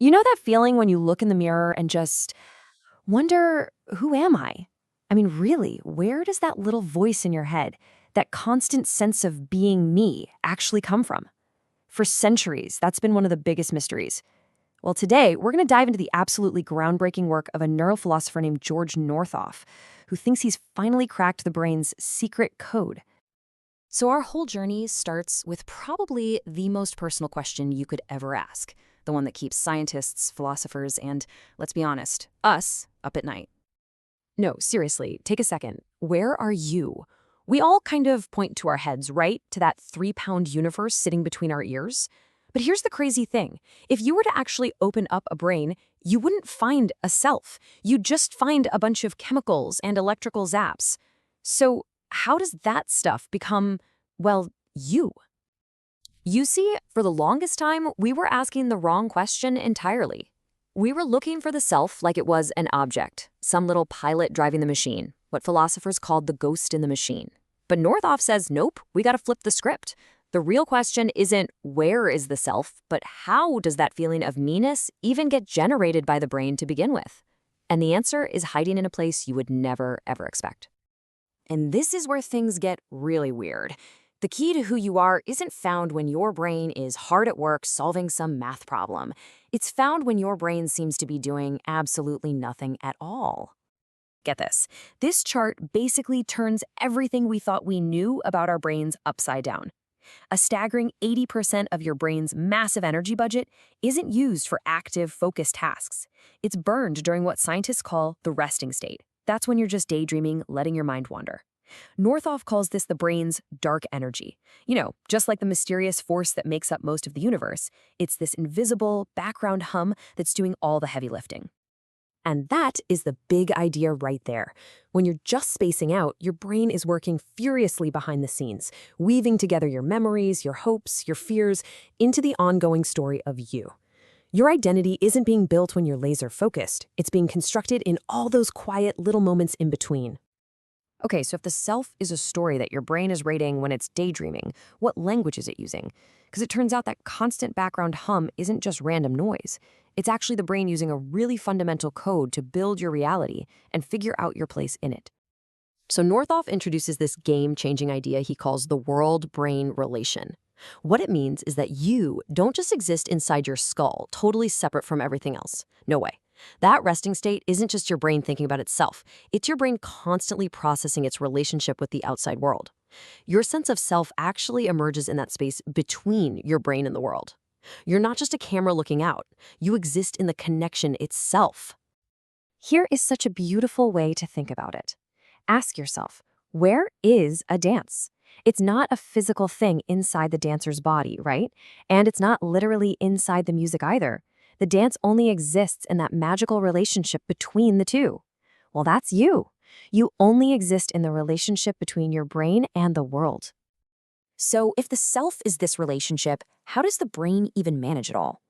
You know that feeling when you look in the mirror and just wonder, who am I? I mean, really, where does that little voice in your head, that constant sense of being me, actually come from? For centuries, that's been one of the biggest mysteries. Well, today, we're going to dive into the absolutely groundbreaking work of a neurophilosopher named Georg Northoff, who thinks he's finally cracked the brain's secret code. So our whole journey starts with probably the most personal question you could ever ask, the one that keeps scientists, philosophers, and, let's be honest, us up at night. No, seriously, take a second. Where are you? We all kind of point to our heads, right? To that 3-pound universe sitting between our ears. But here's the crazy thing. If you were to actually open up a brain, you wouldn't find a self. You'd just find a bunch of chemicals and electrical zaps. So how does that stuff become, well, you? You see, for the longest time, we were asking the wrong question entirely. We were looking for the self like it was an object, some little pilot driving the machine, what philosophers called the ghost in the machine. But Northoff says, nope, we gotta flip the script. The real question isn't where is the self, but how does that feeling of me-ness even get generated by the brain to begin with? And the answer is hiding in a place you would never, ever expect. And this is where things get really weird. The key to who you are isn't found when your brain is hard at work solving some math problem. It's found when your brain seems to be doing absolutely nothing at all. Get this. This chart basically turns everything we thought we knew about our brains upside down. A staggering 80% of your brain's massive energy budget isn't used for active, focused tasks. It's burned during what scientists call the resting state. That's when you're just daydreaming, letting your mind wander. Northoff calls this the brain's dark energy. You know, just like the mysterious force that makes up most of the universe, it's this invisible background hum that's doing all the heavy lifting. And that is the big idea right there. When you're just spacing out, your brain is working furiously behind the scenes, weaving together your memories, your hopes, your fears into the ongoing story of you. Your identity isn't being built when you're laser focused. It's being constructed in all those quiet little moments in between. Okay, so if the self is a story that your brain is rating when it's daydreaming, what language is it using? Because it turns out that constant background hum isn't just random noise. It's actually the brain using a really fundamental code to build your reality and figure out your place in it. So Northoff introduces this game-changing idea he calls the world-brain relation. What it means is that you don't just exist inside your skull, totally separate from everything else. No way. That resting state isn't just your brain thinking about itself. It's your brain constantly processing its relationship with the outside world. Your sense of self actually emerges in that space between your brain and the world. You're not just a camera looking out. You exist in the connection itself. Here is such a beautiful way to think about it. Ask yourself, where is a dance? It's not a physical thing inside the dancer's body, right? And it's not literally inside the music either. The dance only exists in that magical relationship between the two. Well, that's you. You only exist in the relationship between your brain and the world. So if the self is this relationship, how does the brain even manage it all?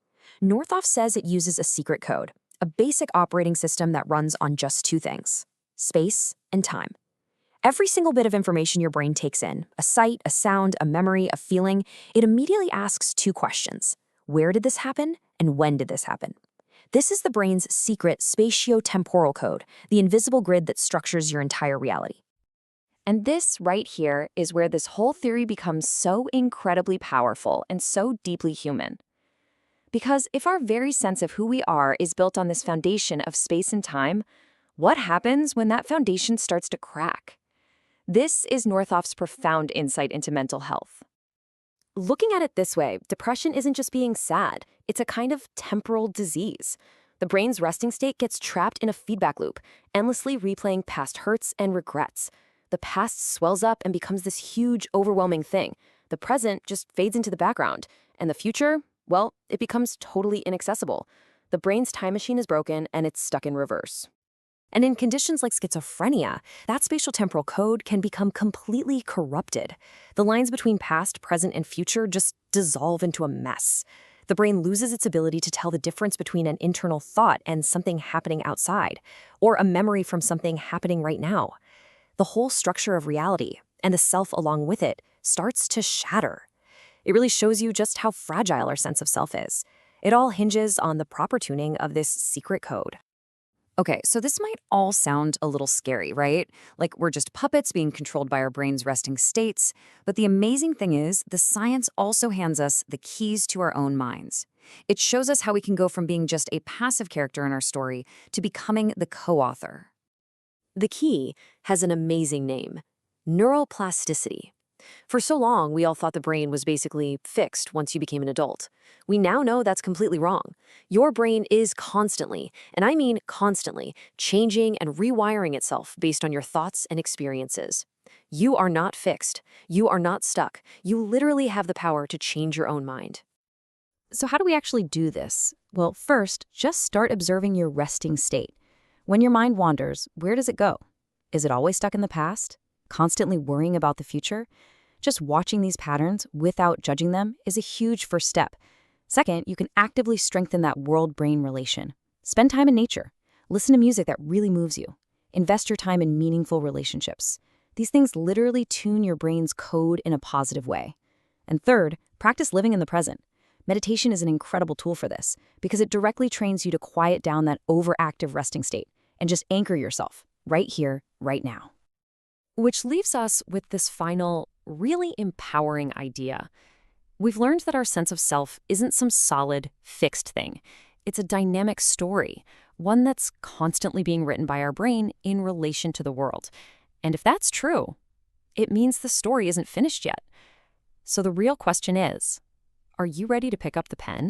Northoff says it uses a secret code, a basic operating system that runs on just two things: space and time. Every single bit of information your brain takes in, a sight, a sound, a memory, a feeling, it immediately asks two questions. Where did this happen, and when did this happen? This is the brain's secret spatio-temporal code, the invisible grid that structures your entire reality. And this right here is where this whole theory becomes so incredibly powerful and so deeply human. Because if our very sense of who we are is built on this foundation of space and time, what happens when that foundation starts to crack? This is Northoff's profound insight into mental health. Looking at it this way, depression isn't just being sad, it's a kind of temporal disease. The brain's resting state gets trapped in a feedback loop, endlessly replaying past hurts and regrets. The past swells up and becomes this huge, overwhelming thing. The present just fades into the background. And the future, well, it becomes totally inaccessible. The brain's time machine is broken and it's stuck in reverse. And in conditions like schizophrenia, that spatial-temporal code can become completely corrupted. The lines between past, present, and future just dissolve into a mess. The brain loses its ability to tell the difference between an internal thought and something happening outside, or a memory from something happening right now. The whole structure of reality, and the self along with it, starts to shatter. It really shows you just how fragile our sense of self is. It all hinges on the proper tuning of this secret code. Okay, so this might all sound a little scary, right? Like we're just puppets being controlled by our brain's resting states. But the amazing thing is, the science also hands us the keys to our own minds. It shows us how we can go from being just a passive character in our story to becoming the co-author. The key has an amazing name: neuroplasticity. For so long, we all thought the brain was basically fixed once you became an adult. We now know that's completely wrong. Your brain is constantly, and I mean constantly, changing and rewiring itself based on your thoughts and experiences. You are not fixed. You are not stuck. You literally have the power to change your own mind. So how do we actually do this? Well, first, just start observing your resting state. When your mind wanders, where does it go? Is it always stuck in the past? Constantly worrying about the future? Just watching these patterns without judging them is a huge first step. Second, you can actively strengthen that world-brain relation. Spend time in nature. Listen to music that really moves you. Invest your time in meaningful relationships. These things literally tune your brain's code in a positive way. And third, practice living in the present. Meditation is an incredible tool for this because it directly trains you to quiet down that overactive resting state and just anchor yourself right here, right now. Which leaves us with this final, really empowering idea. We've learned that our sense of self isn't some solid, fixed thing. It's a dynamic story, one that's constantly being written by our brain in relation to the world. And if that's true, it means the story isn't finished yet. So the real question is, are you ready to pick up the pen